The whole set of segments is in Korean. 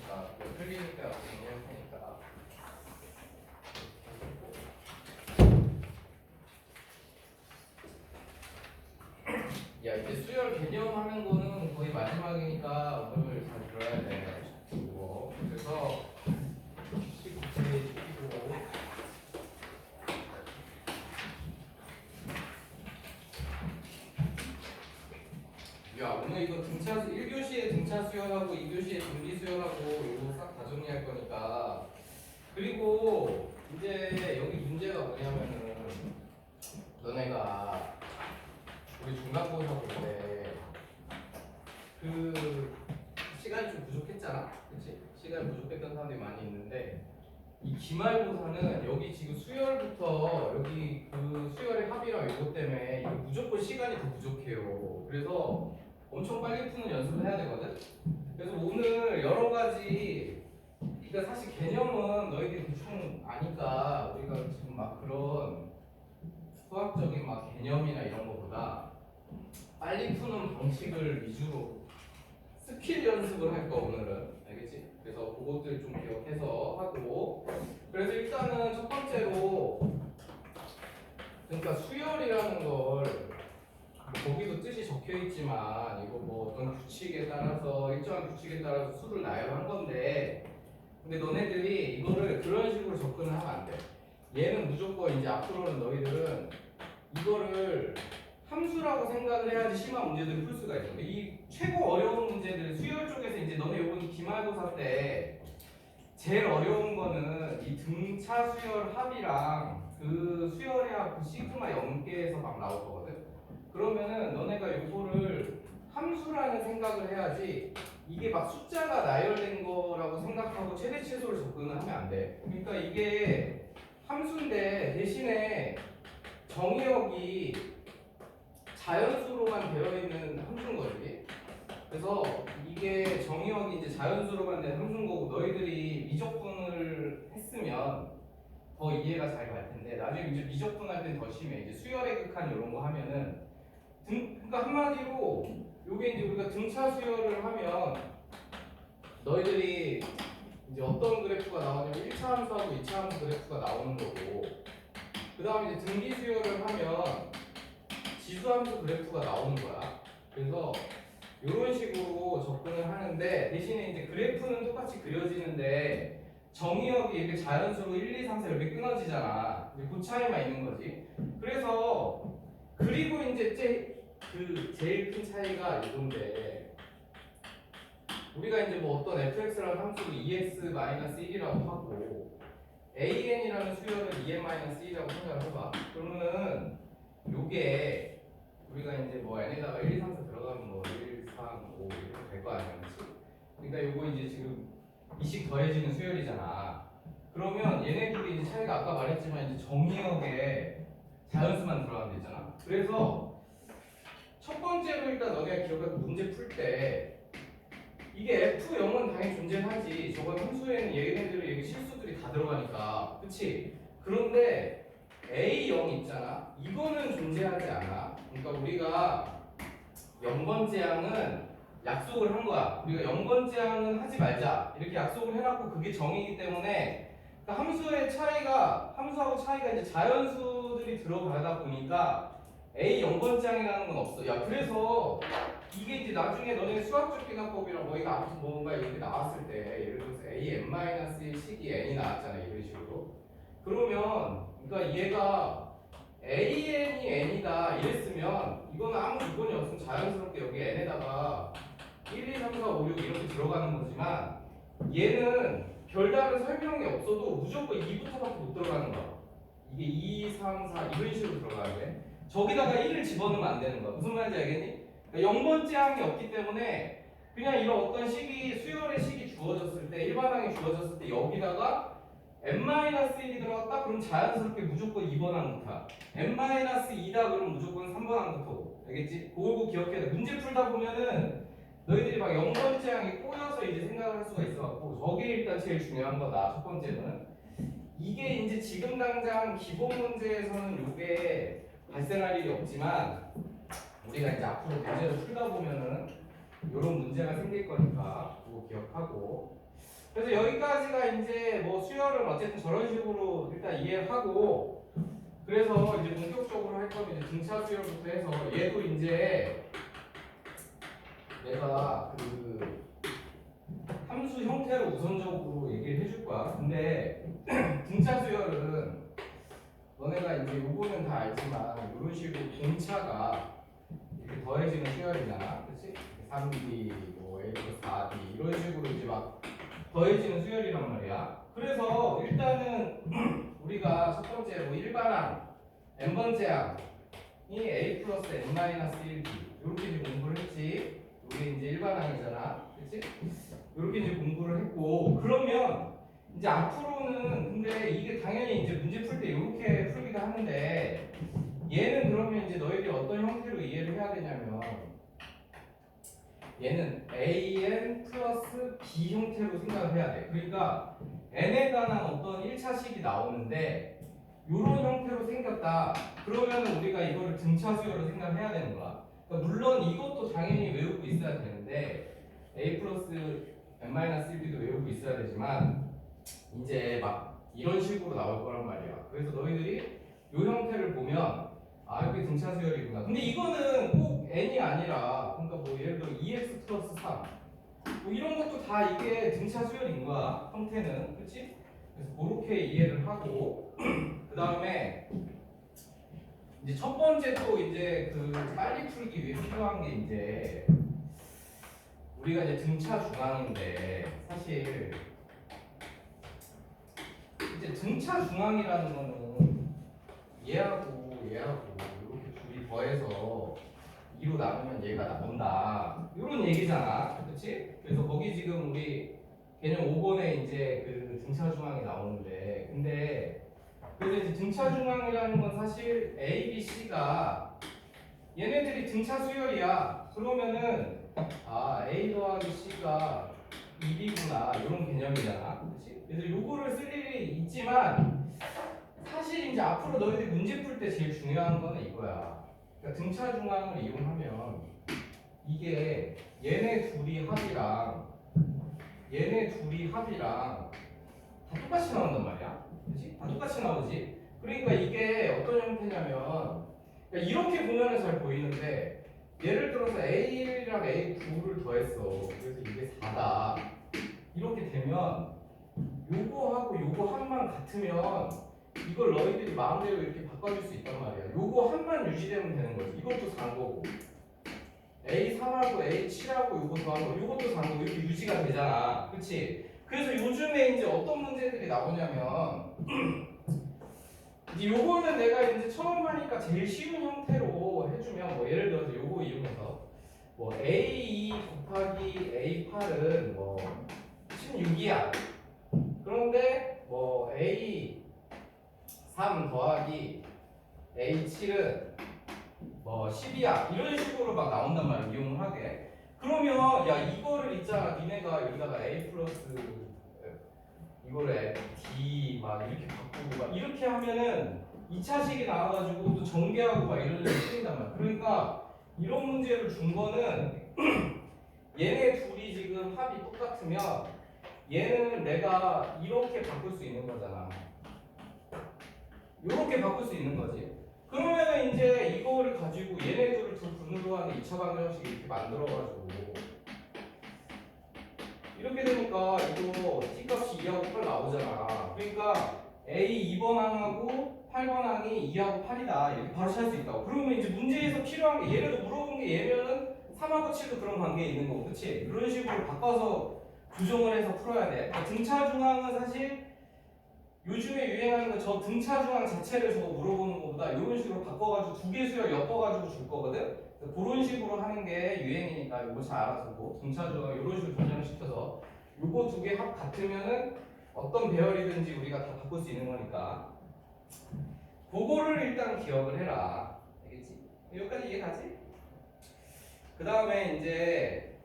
테니까 틀리니까 정리할 테니까. 야, 이제 수열 개념하는 거는 거의 마지막이니까 오늘 잘 들어야 돼. 그래서 19페이지 고 야, 오늘 이거 등차 1교시에 등차 수열하고 2교시에 등비 수열하고 이거 싹 다 정리할 거니까. 그리고 이제 여기 문제가 뭐냐면은 너네가 우리 중간고사 볼 때 그 시간이 좀 부족했잖아, 그치? 시간이 부족했던 사람들이 많이 있는데 이 기말고사는 여기 지금 수열부터 여기 그 수열의 합이랑 이것 때문에 이거 무조건 시간이 더 부족해요. 그래서 엄청 빨리 푸는 연습을 해야 되거든. 그래서 오늘 여러 가지 그러니까 사실 개념은 너희들이 대충 아니까 우리가 지금 막 그런 수학적인 막 개념이나 이런 거보다 빨리 푸는 방식을 위주로 스킬 연습을 할 거 오늘은. 알겠지? 그래서 그것들 좀 기억해서 하고. 그래서 일단은 첫 번째로 그러니까 수열이라는 걸 거기도 뜻이 적혀 있지만 이거 뭐 어떤 규칙에 따라서 일정한 규칙에 따라서 수를 나열한 건데 근데 너네들이 이거를 그런 식으로 접근을 하면 안 돼. 얘는 무조건 이제 앞으로는 너희들은 이거를 함수라고 생각을 해야지 심한 문제들을 풀 수가 있어. 근데 이 최고 어려운 문제들 수열 쪽에서 이제 너네 요번 기말고사 때 제일 어려운 거는 이 등차 수열 합이랑 그 수열의 합 그 시그마 연계에서 막 나올 거거든. 그러면은 너네가 요거를 함수라는 생각을 해야지 이게 막 숫자가 나열된 거라고 생각하고 최대 최소를 접근을 하면 안 돼. 그러니까 이게 함수인데 대신에 정의역이 자연수로만 되어 있는 함수인 거지. 그래서 이게 정의역이 이제 자연수로만 된 함수인 거고 너희들이 미적분을 했으면 더 이해가 잘 갈 텐데 나중에 이제 미적분할 땐 더 심해. 이제 수열의 극한 이런 거 하면은 그러니까 한마디로 요게 이제 우리가 등차 수열을 하면 너희들이 이제 어떤 그래프가 나오냐면 1차 함수하고 2차 함수 그래프가 나오는 거고 그 다음에 이제 등비 수열을 하면 지수함수 그래프가 나오는 거야. 그래서 이런 식으로 접근을 하는데 대신에 이제 그래프는 똑같이 그려지는데 정의역이 이렇게 자연수로 1, 2, 3, 4 이렇게 끊어지잖아. 이제 그 차이만 있는 거지. 그래서 그리고 이제 제일 큰 차이가 이건데 우리가 이제 뭐 어떤 fx라는 함수를 ex-1이라고 하고 an이라는 수열은 en-1이라고 생각을 해봐. 그러면은 요게 우리가 이제 뭐 n에다가 1, 2, 3, 4 들어가면 뭐 1, 3, 5 이렇게 될 거 아니야, 그렇지? 그러니까 요거 이제 지금 이씩 더해지는 수열이잖아. 그러면 얘네들이 이제 차이가 아까 말했지만 이제 정의역에 자연수만 들어가면 되잖아. 그래서 첫 번째로 일단 너네가 기억할 문제 풀 때 이게 F0은 당연히 존재하지. 저번 함수에는 얘네들의 여기 실수들이 다 들어가니까, 그렇지? 그런데 A0 있잖아. 이거는 존재하지 않아. 그러니까 우리가 0번째 항은 약속을 한 거야. 우리가 0번째 항은 하지 말자 이렇게 약속을 해놨고 그게 정의이기 때문에 그러니까 함수하고 차이가 이제 자연수들이 들어가다 보니까 A 0번째 항이라는 건 없어. 야, 그래서 이게 이제 나중에 너네 수학적 기납법이랑 뭐가 아무튼 뭔가 이렇게 나왔을 때 예를 들어서 A n-1 식이 n이 나왔잖아, 이런 식으로. 그러면 그러니까 얘가 an이 n이다 이랬으면 이거는 아무 이건이 없으면 자연스럽게 여기 n에다가 1, 2, 3, 4, 5, 6 이렇게 들어가는 거지만 얘는 별다른 설명이 없어도 무조건 2부터밖에 못 들어가는 거야. 이게 2, 3, 4 이런 식으로 들어가야 돼. 저기다가 1을 집어넣으면 안 되는 거야. 무슨 말인지 알겠니? 그러니까 0번째 항이 없기 때문에 그냥 이런 어떤 수열의 식이 주어졌을 때 일반항이 주어졌을 때 여기다가 n-1이 들어갔다? 그럼 자연스럽게 무조건 2번 항부터 n-2다 그러면 무조건 3번 항부터 알겠지? 그거 기억해야 돼. 문제 풀다 보면은 너희들이 막 0번째 항에 꼬여서 이제 생각을 할 수가 있어갖고 저게 일단 제일 중요한 거다. 첫 번째는 이게 이제 지금 당장 기본 문제에서는 요게 발생할 일이 없지만 우리가 이제 앞으로 문제를 풀다 보면은 이런 문제가 생길 거니까 그거 기억하고 그래서 여기까지가 이제 뭐 수열은 어쨌든 저런 식으로 일단 이해를 하고, 그래서 이제 본격적으로 할 거면 이제 등차 수열부터 해서 얘도 이제 내가 그 함수 형태로 우선적으로 얘기를 해줄 거야. 근데 등차 수열은 너네가 이제 요거는 다 알지만 이런 식으로 공차가 이렇게 더해지는 수열이잖아, 그렇지? 3D, 뭐 A 플러스 4D 이런 식으로 이제 막 더해지는 수열이란 말이야. 그래서 일단은 우리가 첫 번째 뭐 일반항, n번째 항이 A 플러스 n 마이너스 1D 이렇게 이제 공부를 했지. 이게 이제 일반항이잖아, 그렇지? 이렇게 이제 공부를 했고, 그러면 이제 앞으로는 근데 이게 당연히 이제 문제 풀 때 이렇게 풀기도 하는데, 얘는 그러면 이제 너희들이 어떤 형태로 이해를 해야 되냐면, 얘는 an 플러스 b 형태로 생각을 해야 돼. 그러니까 n에 관한 어떤 1차식이 나오는데 이런 형태로 생겼다. 그러면 우리가 이거를 등차 수열로 생각을 해야 되는 거야. 그러니까 물론 이것도 당연히 외우고 있어야 되는데 a 플러스 n-1b도 외우고 있어야 되지만 이제 막 이런 식으로 나올 거란 말이야. 그래서 너희들이 이 형태를 보면 아 여기 등차 수열이구나. 근데 이거는 꼭 n이 아니라 그러니까 뭐 예를 들어 2x 플러스 3 뭐 이런 것도 다 이게 등차 수열인 거야. 형태는. 그렇지? 그래서 그렇게 이해를 하고 그 다음에 이제 첫 번째 또 이제 그 빨리 풀기 위해 필요한 게 이제 우리가 이제 등차 중앙인데 사실 이제 등차 중앙이라는 거는 얘하고 이렇게 둘이 더해서 2로 나누면 얘가 나온다 이런 얘기잖아, 그렇지? 그래서 거기 지금 우리 개념 5번에 이제 그 등차 중앙이 나오는데 근데 그래서 이제 등차 중앙이라는 건 사실 A, B, C가 얘네들이 등차 수열이야. 그러면은 아 A 더하기 C가 1이구나 이런 개념이잖아, 그렇지? 그래서 요거를 쓸 일이 있지만 사실 이제 앞으로 너희들이 문제 풀 때 제일 중요한 거는 이거야. 그러니까 등차 중앙을 이용하면 이게 얘네 둘이 합이랑 다 똑같이 나온단 말이야. 그렇지? 다 똑같이 나오지. 그러니까 이게 어떤 형태냐면 그러니까 이렇게 보면은 잘 보이는데 예를 들어서 A1이랑 A9를 더했어. 그래서 이게 4다. 이렇게 되면 요거하고 요거 합만 같으면 이걸 너희들이 마음대로 이렇게 바꿔줄 수 있단 말이야. 요거 합만 유지되면 되는 거지. 이것도 4인 거고 A3하고 A7하고 요거 더한 거 요것도 4인 거고 이렇게 유지가 되잖아. 그치? 그래서 요즘에 이제 어떤 문제들이 나오냐면 이제 요거는 내가 이제 처음 하니까 제일 쉬운 형태로 해주면 뭐 예를 들어서 요거 이용해서 뭐 A2 곱하기 A8은 뭐 16이야. 그런데 뭐 A3 더하기 A7은 뭐 10이야. 이런 식으로 막 나온단 말이야. 이용을 하게. 그러면 야 이거를 있잖아. 니네가 여기다가 A 플러스 이거를 D 막 이렇게 바꾸고 막 이렇게 하면은 2차식이 나와가지고 또 전개하고 막 이런 일이 생긴단 말이야. 그러니까 이런 문제를 준 거는 얘네 둘이 지금 합이 똑같으면 얘는 내가 이렇게 바꿀 수 있는 거잖아. 이렇게 바꿀 수 있는 거지. 그러면은 이제 이거를 가지고 얘네 둘을 두 분으로 하는 2차 방정식 이렇게 만들어가지고 이렇게 되니까 이거 t값이 2하고 8 나오잖아. 그러니까 A 2번 항하고 8번 항이 2하고 8이다. 이렇게 바로 찾을 수 있다고. 그러면 이제 문제에서 필요한 게 얘네도 물어본 게 얘면은 3하고 7도 그런 관계에 있는 거고, 그치? 그런 식으로 바꿔서 규정을 해서 풀어야 돼. 그러니까 등차 중앙은 사실 요즘에 유행하는 거 저 등차 중앙 자체를 저거 물어보는 것보다 이런 식으로 바꿔가지고 두 개 수열 엮어가지고 줄 거거든? 그런 식으로 하는 게 유행이니까 이거 잘 알아두고 등차 중앙 이런 식으로 변형시켜서 요거 두 개 합 같으면은 어떤 배열이든지 우리가 다 바꿀 수 있는 거니까 그거를 일단 기억을 해라. 알겠지? 여기까지 이해가지? 그 다음에 이제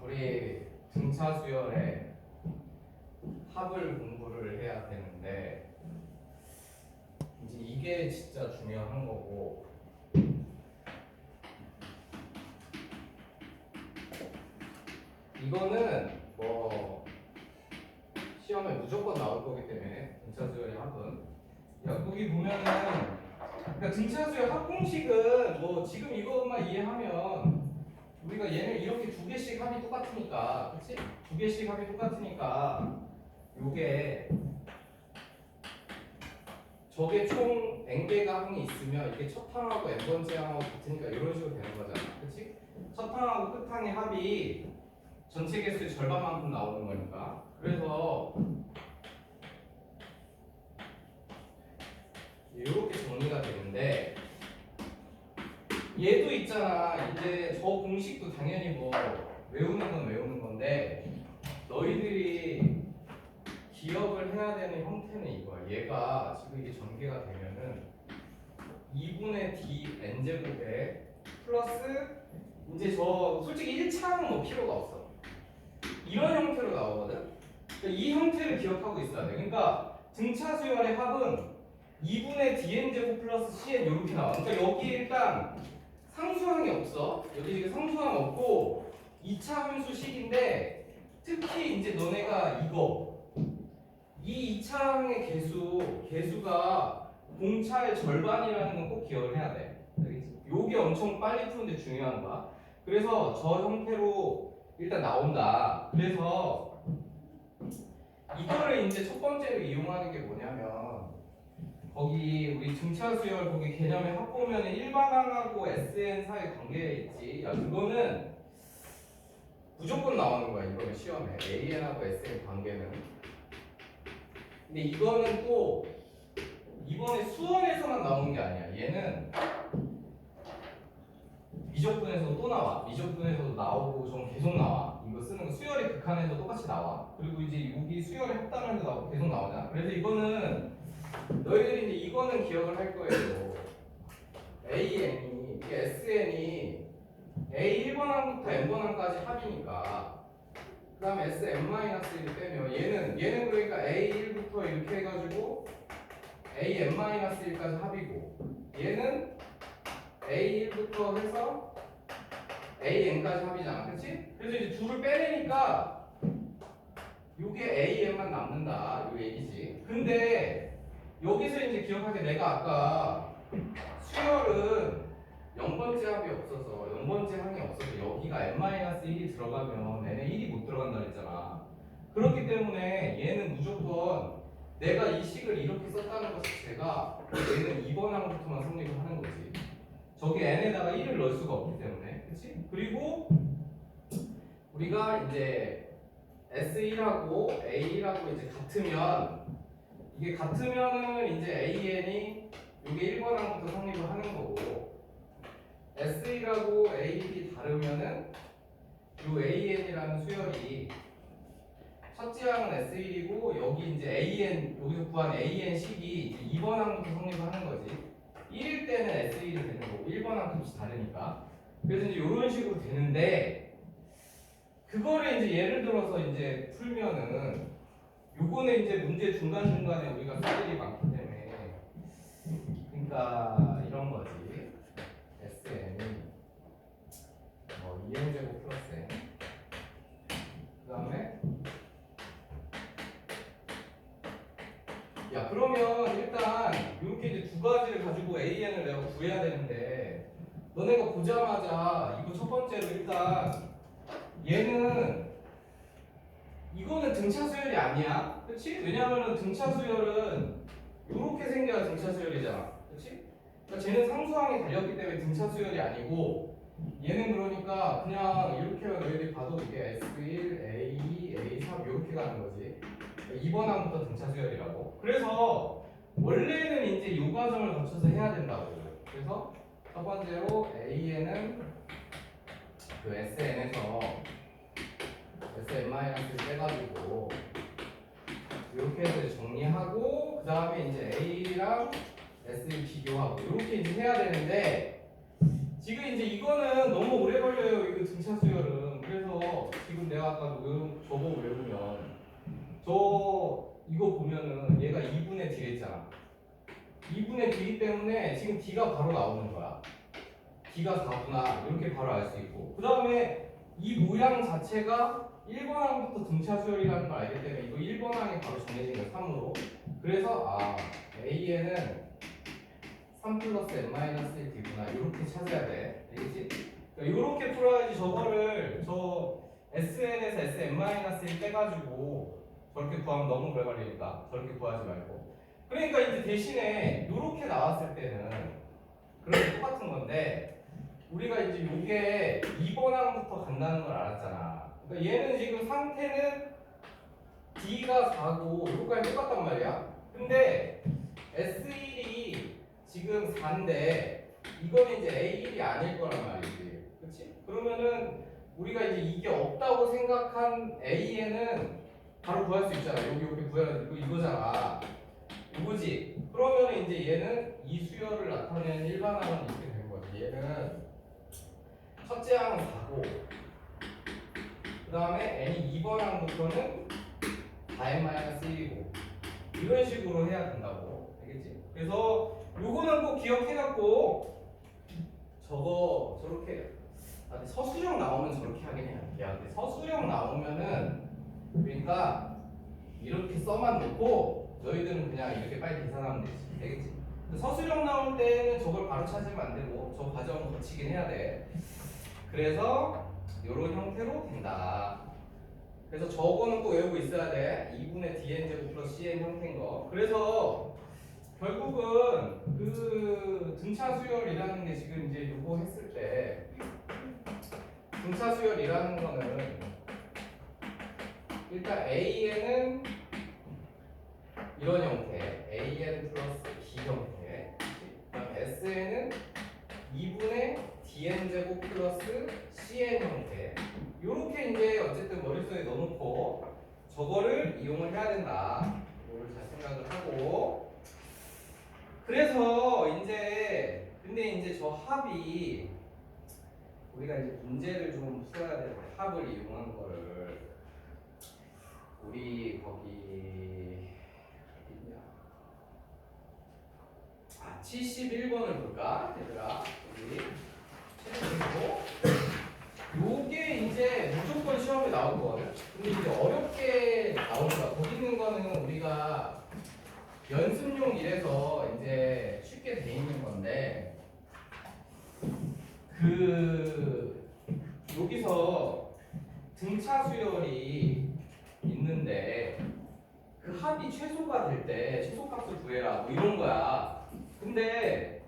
우리 등차 수열에 합을 공부를 해야 되는데 이제 이게 진짜 중요한 거고 이거는 뭐 시험에 무조건 나올 거기 때문에 등차 수열의 합은. 야, 거기 보면은 그러니까 등차 수열 합 공식은 뭐 지금 이것만 이해하면 우리가 얘는 이렇게 두 개씩 합이 똑같으니까, 그렇지? 두 개씩 합이 똑같으니까 요게 저게 총 n개가 항이 있으면 이게 첫 항하고 n번째 항하고 같으니까 이런 식으로 되는 거잖아, 그렇지? 첫 항하고 끝 항의 합이 전체 개수의 절반만큼 나오는 거니까. 그래서 이렇게 정리가 되는데 얘도 있잖아. 이제 저 공식도 당연히 뭐 외우는 건 외우는 건데 너희들이 기억을 해야 되는 형태는 이거야. 얘가 지금 이게 전개가 되면은 2분의 d n제곱에 플러스 이제 저 솔직히 1차는 뭐 필요가 없어. 이런 형태로 나오거든. 그러니까 이 형태를 기억하고 있어야 돼. 그러니까 등차 수열의 합은 2분의 dn제곱 플러스 cn 이렇게 나와. 그러니까 여기 일단 상수항이 없어. 여기 지금 상수항 없고 2차 함수식인데 특히 이제 너네가 이 2차 항의 개수가 공차의 절반이라는 건 꼭 기억을 해야 돼. 알겠지? 요게 엄청 빨리 푸는데 중요한 거야. 그래서 저 형태로 일단 나온다. 그래서 이거를 이제 첫 번째로 이용하는 게 뭐냐면 거기 우리 등차 수열 거기 개념에 합 보면 일반항하고 SN 사이 관계 있지. 야 그거는 무조건 나오는 거야 이번에 시험에 AN하고 SN 관계는. 근데 이거는 또 이번에 수원에서만 나오는 게 아니야. 얘는 미적분에서도 또 나와. 미적분에서도 나오고 좀 계속 나와. 이거 쓰는 거 수열의 극한에서 똑같이 나와. 그리고 이제 여기 수열의 합단에서 나오고 계속 나오잖아. 그래서 이거는 너희들이 이제 이거는 기억을 할 거예요. AN이 이게 SN이 A 1번항부터 N번항까지 합이니까 그 다음에 SM-1을 빼면 얘는 그러니까 A1부터 이렇게 해가지고 AN-1까지 합이고 얘는 A1부터 해서 AN까지 합이잖아. 그치? 그래서 이제 둘을 빼내니까 요게 AN만 남는다 요 얘기지. 근데 여기서 이제 기억하게 내가 아까 수열은 0번째 합이 없어서 0번째 항이 없어서 여기가 n-1이 들어가면 n에 1이 못 들어간다 그랬잖아. 그렇기 때문에 얘는 무조건 내가 이 식을 이렇게 썼다는 것 자체가 얘는 2번 항부터만 성립을 하는 거지. 저기 n에다가 1을 넣을 수가 없기 때문에. 그치? 그리고 우리가 이제 S1하고 A1하고 이제 같으면 이게 같으면은 이제 AN이 이게 1번 항부터 성립을 하는 거고 S1하고 A1이 다르면은 요 AN이라는 수열이 첫째 항은 S1이고 여기 이제 AN 여기서 구한 AN 식이 이제 2번 항부터 성립을 하는 거지. 1일 때는 S1이 되는 거고 1번 항 값이 다르니까. 그래서 이제 이런 식으로 되는데 그거를 이제 예를 들어서 이제 풀면은 요거는 이제 문제 중간중간에 우리가 쓸 일이 많기 때문에 그러니까 이런 거지. SN이 뭐 2n제곱 플러스 n 그 다음에 야 그러면 일단 이렇게 이제 두 가지를 가지고 AN을 내가 구해야 되는데 너네가 보자마자 이거 첫 번째로 일단 얘는 이거는 등차 수열이 아니야. 그치? 왜냐면은 등차 수열은 이렇게 생겨야 등차 수열이잖아. 그치? 그러니까 쟤는 상수항이 달렸기 때문에 등차 수열이 아니고 얘는 그러니까 그냥 이렇게만 너희들이 봐도 이게 S1, A2, A3 이렇게 가는 거지. 2번 항부터 등차 수열이라고. 그래서 원래는 이제 이 과정을 거쳐서 해야 된다고. 그래서 첫 번째로 AN은 그 SN에서 SM-를 빼가지고 이렇게 해서 정리하고 그 다음에 이제 A랑 S를 비교하고 이렇게 이제 해야 되는데 지금 이제 이거는 너무 오래 걸려요. 이거 등차 수열은. 그래서 지금 내가 아까 저거 외우면 이거 보면은 얘가 2분의 D 했잖아. 2분의 D 때문에 지금 D가 바로 나오는 거야. D가 4구나 이렇게 바로 알 수 있고 그 다음에 이 모양 자체가 1번항부터 등차 수열이라는 걸 알기 때문에 이거 1번항에 바로 정해진 거야 3으로. 그래서 A에는 3 플러스 n-1d구나 이렇게 찾아야 돼. 알겠지? 그러니까 이렇게 풀어야지 저거를 저 SN에서 Sn-1 빼가지고 저렇게 구하면 너무 오래 걸리니까 저렇게 구하지 말고. 그러니까 이제 대신에 이렇게 나왔을 때는 그렇게 똑같은 건데 우리가 이제 요게 2번항부터 간다는 걸 알았잖아. 그러니까 얘는 지금 상태는 D가 4고 요거까지 똑같단 말이야. 근데 S1이 지금 4인데 이거는 이제 A1이 아닐 거란 말이지. 그렇지? 그러면은 우리가 이제 이게 없다고 생각한 A에는 바로 구할 수 있잖아. 여기 구해가지고 이거잖아. 이거지. 그러면 이제 얘는 이 수열을 나타내는 일반항은 이렇게 되는 거지. 얘는 첫째 항은 4고 그 다음에 n이 2번 항부터는 4n-1이고 이런 식으로 해야 된다고. 알겠지? 그래서 요거는 꼭 기억해갖고 저거 저렇게 근데 서술형 나오면 저렇게 하긴 해야 돼. 근데 서술형 나오면은 그러니까 이렇게 써만 놓고 너희들은 그냥 이렇게 빨리 계산하면 되지. 알겠지? 근데 서술형 나올 때는 저걸 바로 찾으면 안 되고 저 과정을 거치긴 해야 돼. 그래서 이런 형태로 된다. 그래서 저거는 꼭 외우고 있어야 돼. 2분의 dn제곱 플러스 cn 형태인 거. 그래서 결국은 그 등차 수열이라는 게 지금 이제 요거 했을 때 등차 수열이라는 거는 일단 A에는 이런 형태 AN 플러스 B 형태 그다음 S에는 2분의 DN제곱 플러스 CN 형태 요렇게 이제 어쨌든 머릿속에 넣어놓고 저거를 이용을 해야 된다. 이거를 잘 생각을 하고 그래서 이제 근데 이제 저 합이 우리가 이제 문제를 좀 풀어야 되는데 합을 이용한 거를 우리 거기 어디냐 71번을 볼까 얘들아 우리 그리고 요게 이제 무조건 시험에 나올 거거든. 근데 이제 어렵게 나오는 거야. 거기 있는 거는 우리가 연습용 이래서 이제 쉽게 돼 있는 건데 그 여기서 등차 수열이 있는데 그 합이 최소가 될 때 최소값을 구해라 뭐 이런 거야. 근데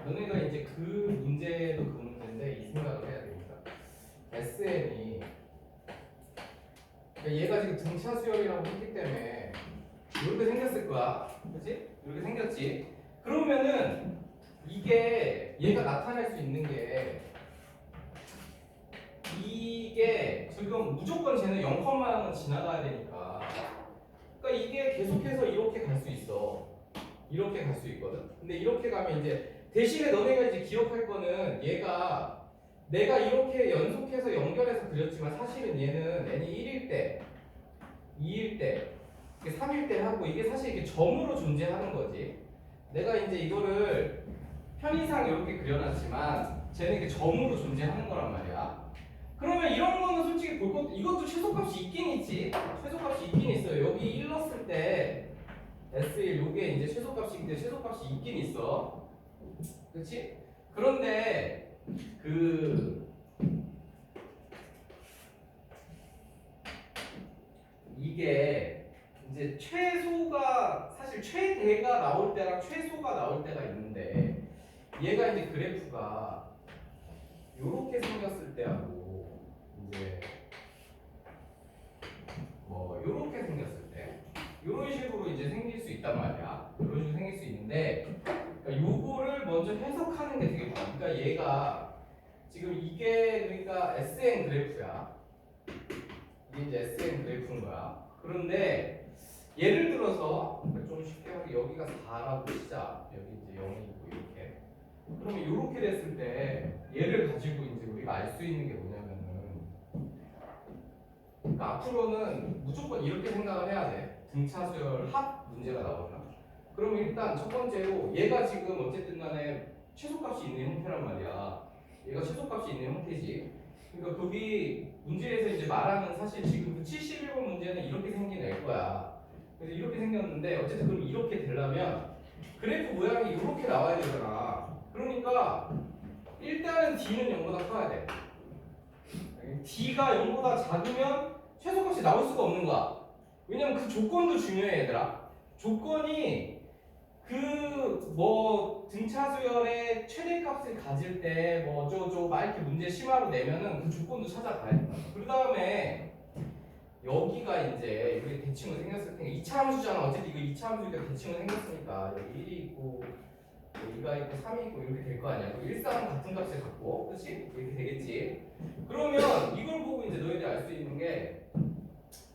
너네가 이제 그 문제도 그 문제인데 이 생각을 해야 됩니다. SN이 그러니까 얘가 지금 등차 수열이라고 했기 때문에 이렇게 생겼을 거야. 그렇지? 이렇게 생겼지. 그러면은 이게 얘가 나타낼 수 있는 게 이게 지금 무조건 쟤는 0,는 지나가야 되니까 그러니까 이게 계속해서 이렇게 갈 수 있어. 이렇게 갈 수 있거든. 근데 이렇게 가면 이제 대신에 너네가 이제 기억할 거는 얘가 내가 이렇게 연속해서 연결해서 그렸지만 사실은 얘는 n이 1일 때, 2일 때, 3일 때 하고 이게 사실 이게 점으로 존재하는 거지. 내가 이제 이거를 편의상 이렇게 그려놨지만 쟤는 이게 점으로 존재하는 거란 말이야. 그러면 이런 거는 솔직히 볼 것도 이것도 최소값이 있긴 있지. 최소값이 있긴 있어요. 여기 1 넣었을 때 S1 요게 이제 최소값인데 최소값이 있긴 있어. 그렇지? 그런데 이게 이제 최소가 사실 최대가 나올 때랑 최소가 나올 때가 있는데 얘가 이제 그래프가 요렇게 생겼을 때하고 이제 뭐 요렇게 생겼을 때 요런 식으로 이제 생길 수 있단 말이야. 요런 식으로 생길 수 있는데 그러니까 요거를 먼저 해석하는 게 되게 중요해. 그러니까 얘가 지금 이게 그러니까 SN 그래프야. 이게 이제 SN 그래프인 거야. 그런데 예를 들어서 좀 쉽게 하게 여기가 4라고 치자. 여기 이제 0이고 이렇게. 그러면 이렇게 됐을 때 얘를 가지고 이제 우리가 알 수 있는 게 뭐냐면은 그러니까 앞으로는 무조건 이렇게 생각을 해야 돼. 등차수열 합 문제가 나오면. 그러면 일단 첫 번째로 얘가 지금 어쨌든 간에 최소값이 있는 형태란 말이야. 얘가 최소값이 있는 형태지. 그러니까 거기 문제에서 이제 말하는 사실 지금 그 71번 문제는 이렇게 생긴 애 거야. 그래서 이렇게 생겼는데 어쨌든 그럼 이렇게 되려면 그래프 모양이 이렇게 나와야 되잖아. 그러니까 일단은 D는 0보다 커야 돼. D가 0보다 작으면 최소값이 나올 수가 없는 거야. 왜냐면 그 조건도 중요해 얘들아. 조건이 그 뭐 등차 수열의 최대값을 가질 때 뭐 어쩌고저쩌고 막 이렇게 문제 심화로 내면은 그 조건도 찾아가야 된다. 그 다음에 여기가 이제 여기 대칭은 생겼을 테니까 2차 함수잖아. 어쨌든 이거 2차 함수니까 대칭은 생겼으니까 여기 1이 있고 2가 있고 3이 있고 이렇게 될 거 아니야. 1, 4는 같은 값을 갖고 그치? 이렇게 되겠지. 그러면 이걸 보고 이제 너희들이 알 수 있는 게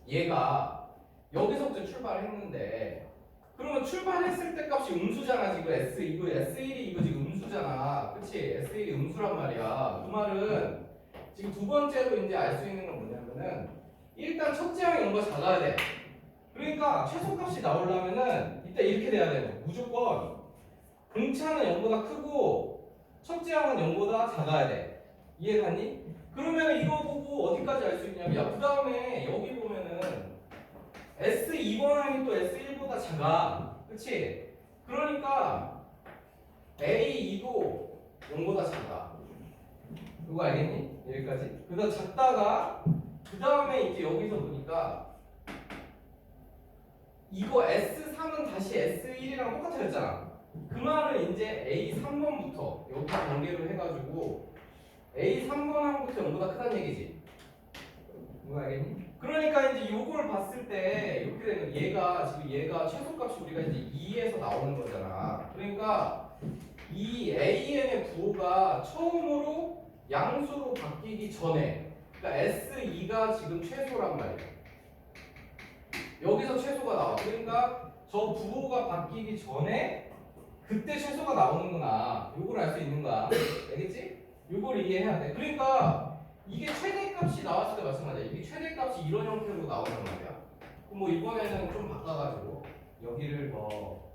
얘가 여기서부터 출발했는데 그러면 출발했을 때 값이 음수잖아. 지금 S 이거 S1이 이거 지금 음수잖아. 그치? S1이 음수란 말이야. 그 말은 지금 두 번째로 이제 알 수 있는 건 뭐냐면은 일단 첫째 항이 0보다 작아야 돼. 그러니까 최소값이 나오려면은 이따 이렇게 돼야 돼. 무조건 공차는 0보다 크고 첫째 항은 0보다 작아야 돼. 이해가니? 그러면 이거 보고 어디까지 알 수 있냐면 야, 그 다음에 여기 보면은 S2번 항이 또 S1보다 작아. 그치? 그러니까 A2도 0보다 작아. 이거 알겠니? 여기까지. 그다음 작다가 그 다음에 이제 여기서 보니까 이거 S3은 다시 S1이랑 똑같아졌잖아. 그 말은 이제 A3번부터 여기 관계로 해가지고 A3번항부터 0보다 크다는 얘기지. 이거 알겠니? 그러니까 이제 요걸 봤을 때 이렇게 되는 지금 얘가 최소값이 우리가 이제 2에서 나오는 거잖아. 그러니까 이 AN의 부호가 처음으로 양수로 바뀌기 전에 그러니까 S2가 지금 최소란 말이야. 여기서 최소가 나와. 그러니까 저 부호가 바뀌기 전에 그때 최소가 나오는구나. 요걸 알 수 있는 거야. 알겠지? 요걸 이해해야 돼. 그러니까 이게 최대값이 나왔을 때 마찬가지야. 이게 최대값이 이런 형태로 나오는 말이야. 그럼 뭐 이번에는 좀 바꿔가지고 여기를 뭐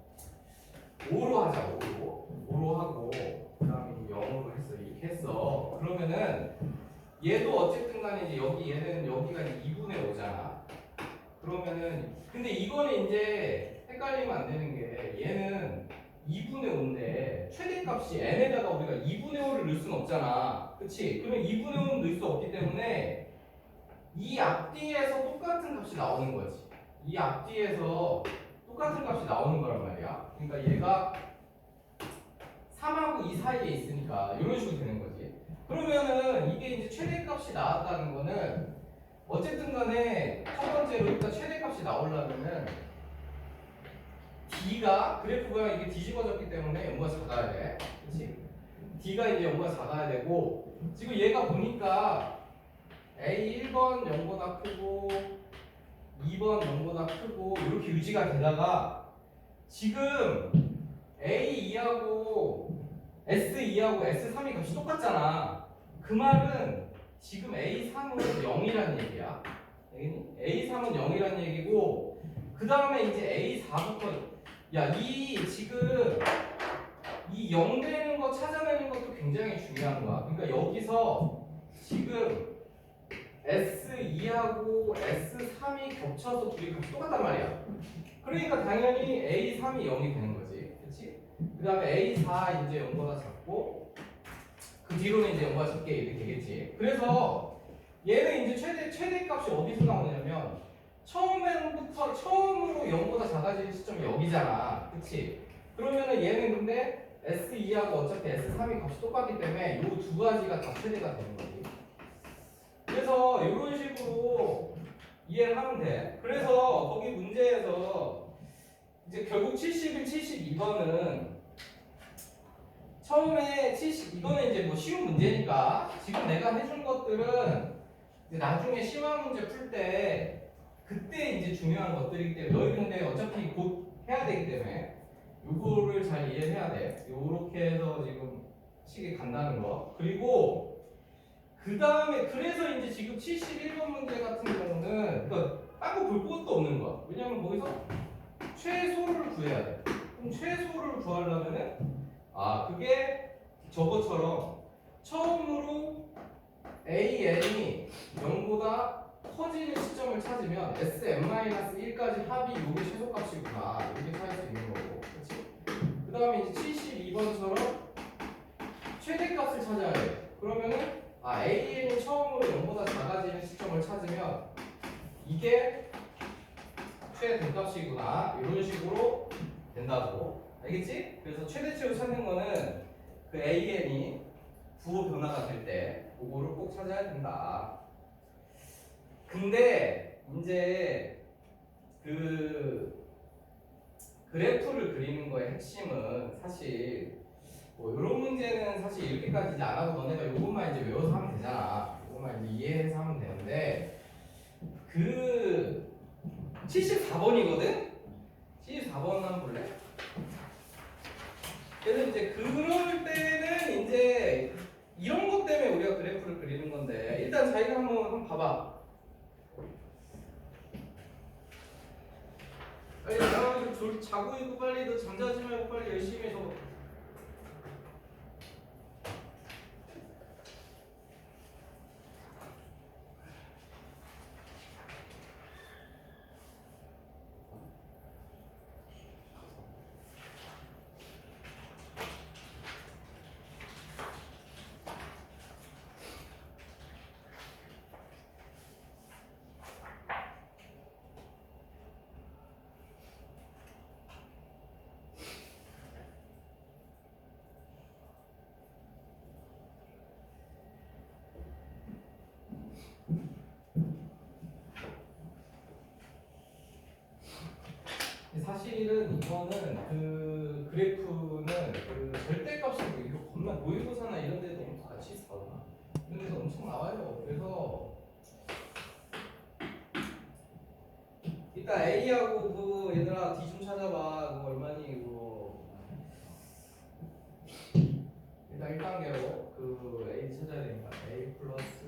5로 하자. 5로 하고 그 다음에 0으로 했어. 이렇게 했어. 그러면은 얘도 어쨌든 간에 이제 얘는 여기가 이제 2분의 5잖아. 그러면은 근데 이거는 이제 헷갈리면 안 되는 게 얘는 2분의 5인데 최대값이 n에다가 우리가 2분의 5를 넣을 수는 없잖아. 그치? 그러면 2분의 5는 넣을 수 없기 때문에 이 앞뒤에서 똑같은 값이 나오는 거지. 이 앞뒤에서 똑같은 값이 나오는 거란 말이야. 그러니까 얘가 3하고 2 사이에 있으니까 이런 식으로 되는 거지. 그러면은 이게 이제 최대값이 나왔다는 거는 어쨌든 간에 첫 번째로 일단 최대값이 나오려면은 D가 그래프가 이게 뒤집어졌기 때문에 0보다 작아야 돼. 그렇지? D가 이제 0보다 작아야 되고 지금 얘가 보니까 A1번 0보다 크고 2번 0보다 크고 이렇게 유지가 되다가 지금 A2하고 S2하고 S3이 값이 똑같잖아. 그 말은 지금 A3은 0이라는 얘기야. 알겠니? A3은 0이라는 얘기고 그 다음에 이제 A4부터 지금 이 0 되는 거 찾아내는 것도 굉장히 중요한 거야. 그러니까 여기서 지금 S2하고 S3이 겹쳐서 둘이 값이 똑같단 말이야. 그러니까 당연히 A3이 0이 되는 거지. 그렇지? 그 다음에 A4 이제 0보다 작고 그 뒤로는 이제 0보다 작게 이렇게 되겠지. 그래서 얘는 이제 최대값이 어디서 나오냐면 처음으로 0보다 작아지는 시점이 여기잖아. 그치? 그러면은 얘는 근데 S2하고 어차피 S3이 값이 똑같기 때문에 이 두 가지가 다 최대가 되는 거지. 그래서 이런 식으로 이해를 하면 돼. 그래서 거기 문제에서 이제 결국 71, 72번은 처음에 이거는 이제 뭐 쉬운 문제니까 지금 내가 해준 것들은 이제 나중에 심화 문제 풀 때 그때 이제 중요한 것들이기 때문에 너희 근데 어차피 곧 해야 되기 때문에 요거를 잘 이해해야 돼. 요렇게 해서 지금 식이 간다는 거. 그리고 그 다음에 그래서 이제 지금 71번 문제 같은 경우는 그러니까 딴 거 볼 것도 없는 거야. 왜냐면 거기서 최소를 구해야 돼. 그럼 최소를 구하려면은 그게 저것처럼 처음으로 AN이 0보다 커지는 시점을 찾으면 SM-1까지 합이 요게 최소값이구나 이렇게 찾을 수 있는 거고, 그렇지? 그 다음에 이제 72번처럼 최대값을 찾아야 돼. 그러면은 AN이 처음으로 0보다 작아지는 시점을 찾으면 이게 최대값이구나 이런 식으로 된다고, 알겠지? 그래서 최대치로 찾는 거는 그 AN이 부호 변화가 될 때 그거를 꼭 찾아야 된다. 근데 이제 그 그래프를 그리는 거의 핵심은 사실 뭐 이런 문제는 사실 이렇게까지 이제 안 하고 너네가 이것만 이제 외워서 하면 되잖아. 이것만 이제 이해해서 하면 되는데 그 74번이거든? 74번 한번 볼래? 그래서 이제 그럴 때는 이제 이런 것 때문에 우리가 그래프를 그리는 건데 일단 자기가 한번 봐봐. 빨리 나가지고 자고 있고 빨리 너 잠자지 말고 빨리 열심히 해서. 사실은 이거는 그 그래프는 그 절대값이고 이거 겁나 모의고사나 이런 데도 엄청 같이 있어. 이런 데도 엄청 나와요. 그래서 일단 A하고 그 얘들아 D 좀 찾아봐. 그거 얼마니 이거. 일단 1단계로 그 A 찾아야 되니까 A 플러스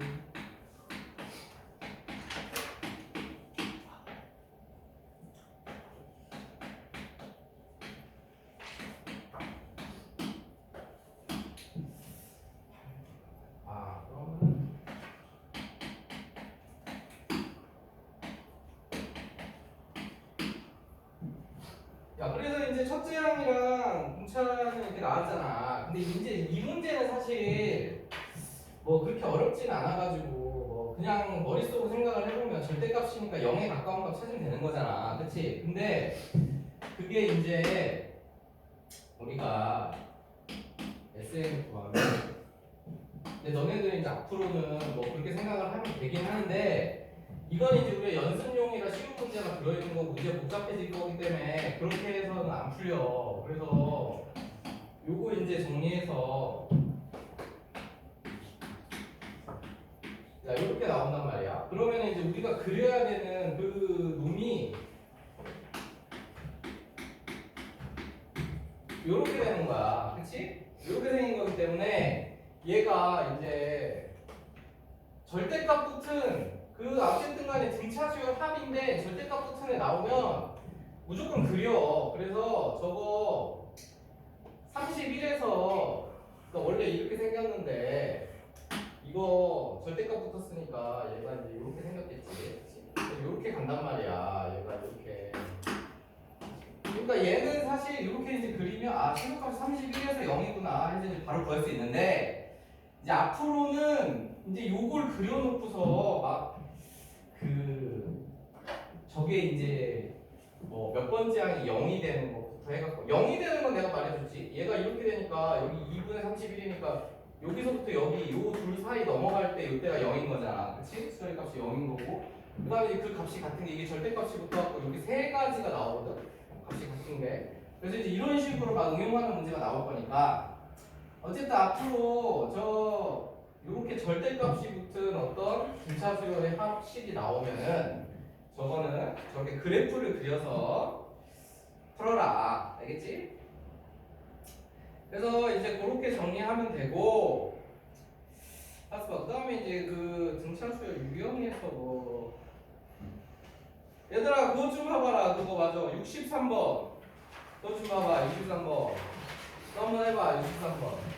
그러면 그래서 이제 첫째 항이랑 공차는 이렇게 나왔잖아. 근데 이제 이 문제는 사실 뭐 그렇게 어렵진 않아가지고 뭐 그냥 머릿속으로 생각을 해보면 절대값이니까 0에 가까운 값 찾으면 되는 거잖아. 그치? 근데 그게 이제 우리가 SN 구하면 근데 너네들이 이제 앞으로는 뭐 그렇게 생각을 하면 되긴 하는데 이건 이제 우리가 연습용이라 쉬운 문제가 들어있는 거고 문제 복잡해질 거기 때문에 그렇게 해서는 안 풀려. 그래서 요거 이제 정리해서 자 이렇게 나온단 말이야. 그러면 이제 우리가 그려야 되는 그 놈이 요렇게 되는 거야. 그치? 요렇게 생긴 거기 때문에 얘가 이제 절대값 붙은 그 어쨌든 간에 등차수열 합인데 절대값 붙은 애 나오면 무조건 그려. 그래서 저거 31에서 원래 이렇게 생겼는데 이거 절대값 붙었으니까 얘가 이제 이렇게 생겼겠지. 이렇게 간단 말이야. 얘가 이렇게. 그러니까 얘는 사실 이렇게 이제 그리면 최소값이 31에서 0이구나 해서 이제 바로 구할 수 있는데 이제 앞으로는 이제 요걸 그려놓고서 막 저게 이제 뭐 몇 번째 항이 0이 되는 것부터 해갖고 0이 되는 건 내가 말해줬지. 얘가 이렇게 되니까 여기 2분의 31이니까 여기서부터 여기 요 둘 사이 넘어갈 때 이때가 0인 거잖아. 그치? 수열의 값이 0인 거고 그 다음에 그 값이 같은 게 이게 절대값이 붙어갖고 여기 세 가지가 나오거든. 값이 같은 게. 그래서 이제 이런 식으로 막 응용하는 문제가 나올 거니까 어쨌든 앞으로 요렇게 절대값이 붙은 어떤 등차수열의 합식이 나오면은 저거는 저렇게 그래프를 그려서 풀어라. 알겠지? 그래서 이제 그렇게 정리하면 되고 그 다음에 이제 그 등차수열 유형에서 뭐 얘들아 그것 좀 봐봐라. 그거 맞아. 63번 그것 좀 봐봐. 63번 또 한번 해봐. 63번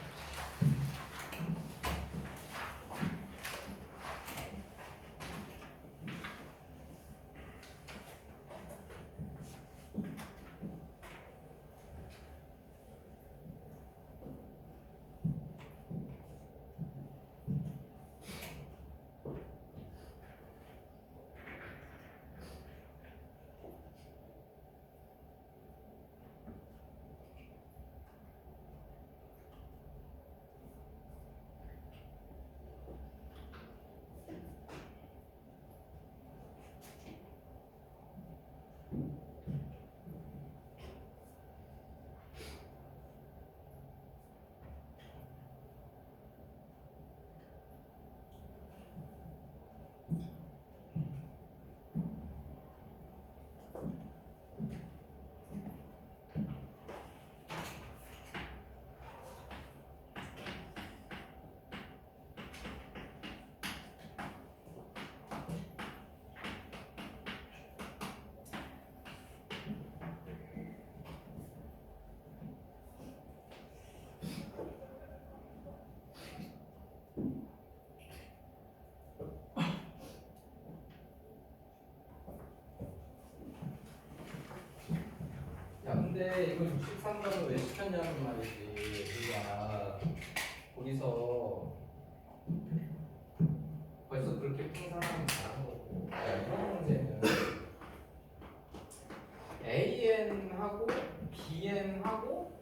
근데 이거 63번을 왜 시켰냐는 말이지. 우리가 거기서 벌써 그렇게 푼 사람이 다른 거고. 야, 이런 문제는 AN하고 BN하고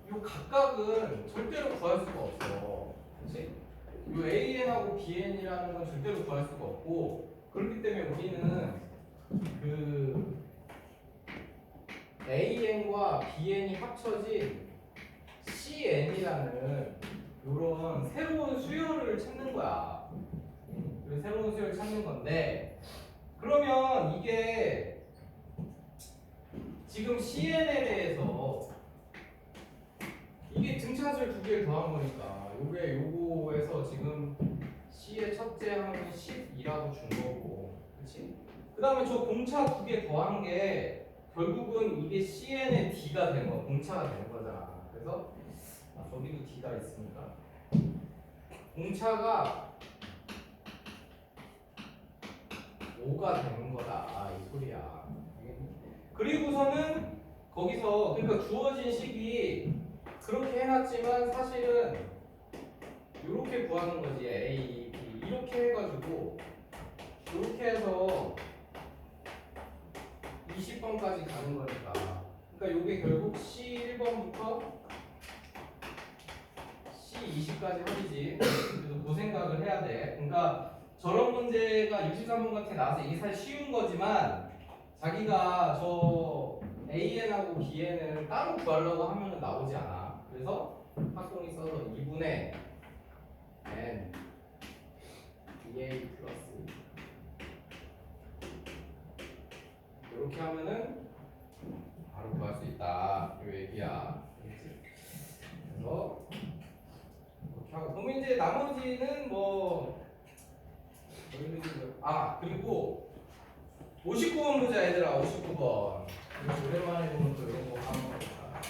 요 각각은 절대로 구할 수가 없어. 그렇지? 요 AN하고 BN이라는 건 절대로 구할 수가 없고, 그렇기 때문에 우리는 그 AN과 BN이 합쳐진 CN이라는 이런 새로운 수열을 찾는 거야. 그래서 새로운 수열을 찾는 건데, 그러면 이게 지금 CN에 대해서 이게 등차수를 두 개를 더한 거니까 요게 요거에서 지금 C의 첫째 항은 12라고 준 거고, 그렇지? 그 다음에 저 공차 두 개 더한 게 결국은 이게 CN의 D가 된 거, 공차가 되는 거잖아. 그래서 저기도 D가 있으니까 공차가 5가 되는 거다, 이 소리야. 그리고서는 거기서 그러니까 주어진 식이 그렇게 해놨지만 사실은 이렇게 구하는 거지. A, B 이렇게 해가지고 이렇게 해서 20번까지 가는 거니까. 그러니까 이게 결국 C1번부터 C20까지 합이지. 그래서 그 생각을 해야 돼. 그러니까 저런 문제가 63번 같은 게 나와서 이게 사실 쉬운 거지만 자기가 저 AN하고 BN을 따로 구하려고 하면 나오지 않아. 그래서 학공이 써서 2분의 N BA 플러스 이렇게 하면은 바로 구할 수 있다. 이 얘기야. 그래서 이렇게 하고 그럼 이제 나머지는 뭐 그리고 59번 보자 얘들아. 59번 오랜만에 보면 또 이런 거 하는 거니까.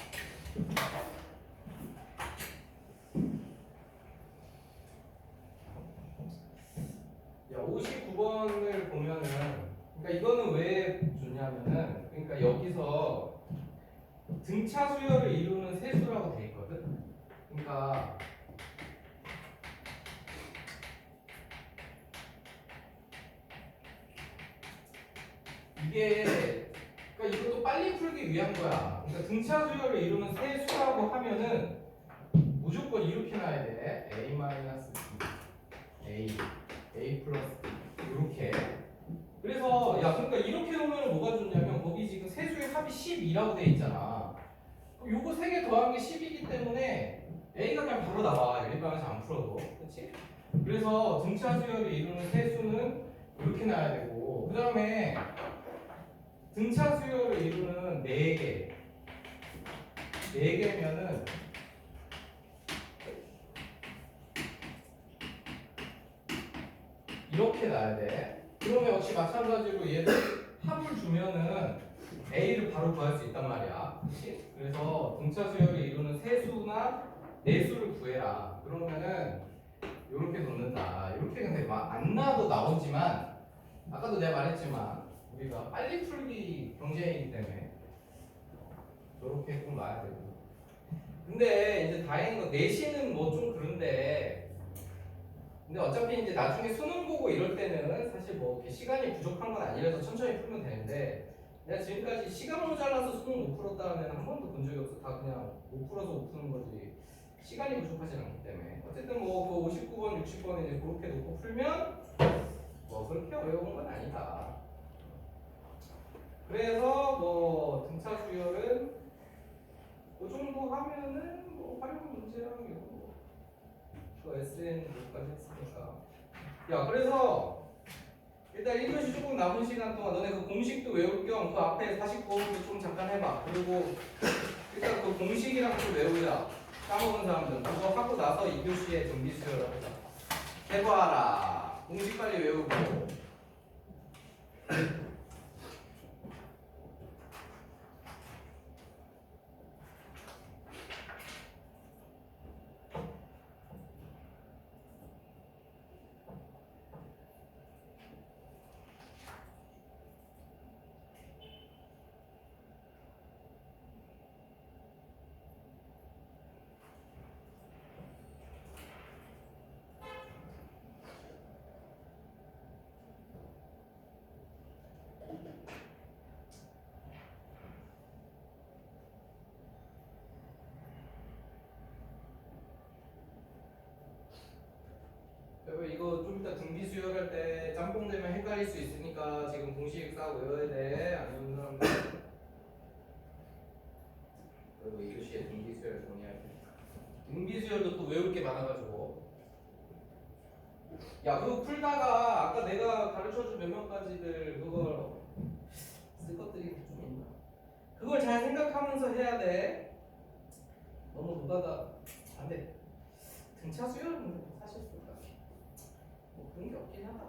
야, 59번을 보면은 그러니까 이거는 왜 좋냐면은 그러니까 여기서 등차 수열을 이루는 세수라고 돼 있거든. 그러니까 이게 그러니까 이것도 빨리 풀기 위한 거야. 그러니까 등차 수열을 이루는 세수라고 하면은 무조건 이렇게 놔야 돼. A 마이너스 B, A 플러스 B 이렇게. 그래서 야 그러니까 이렇게 놓으면 뭐가 좋냐면 거기 지금 세수의 합이 12라고 돼 있잖아. 그럼 요거 세 개 더한 게 10이기 때문에 A가 그냥 바로 나와. 일반에서 안 풀어도. 그렇지? 그래서 등차 수열을 이루는 세수는 이렇게 놔야 되고 그 다음에 등차 수열을 이루는 4개 4개면은 이렇게 놔야 돼. 그러면 역시 마찬가지로 얘를 합을 주면은 A를 바로 구할 수 있단 말이야. 그치? 그래서 등차 수열을 이루는 세수나 내수를 구해라. 그러면은 이렇게 놓는다. 이렇게 근데 막 안 놔도 나오지만 아까도 내가 말했지만 우리가 빨리 풀기 경쟁이기 때문에 이렇게 꼭 놔야 되고. 근데 이제 다행인 건 내신은 뭐 좀 그런데 근데 어차피 이제 나중에 수능 보고 이럴 때는 사실 뭐 이렇게 시간이 부족한 건 아니라서 천천히 풀면 되는데 내가 지금까지 시간 모자라서 수능 못 풀었다는 애는 한 번도 본 적이 없어. 다 그냥 못 풀어서 못 푸는 거지 시간이 부족하진 않기 때문에 어쨌든 뭐 그 59번, 60번 이제 그렇게 놓고 풀면 뭐 그렇게 어려운 건 아니다. 그래서 뭐 등차 수열은 그 정도 하면은 뭐 활용 문제라는 게 뭐, 그 SN 여기까지 했으니까. 야, 그래서 일단 1교시 조금 남은 시간 동안 너네 그 공식도 외울 겸 그 앞에 49번도 좀 잠깐 해봐. 그리고 일단 그 공식이랑 좀 외우자. 까먹은 사람들은 그거 하고 나서 2교시에 정비 수열을 하자. 해봐라. 공식 빨리 외우고. 이거 좀 이따 등비 수열할 때 짬뽕 되면 헷갈릴 수 있으니까 지금 공식사 외워야 돼. 안 외우는 사람들. 그리고 이 교시에 등비 수열 정리할 때. 등비 수열도 또 외울 게 많아가지고. 야, 그거 풀다가 아까 내가 가르쳐준 몇 명까지들 그걸 쓸 것들이 좀 있나? 그걸 잘 생각하면서 해야 돼. 너무 노다다 안 돼. 등차 수열은 사실 뭐 그런 게 없긴 하다.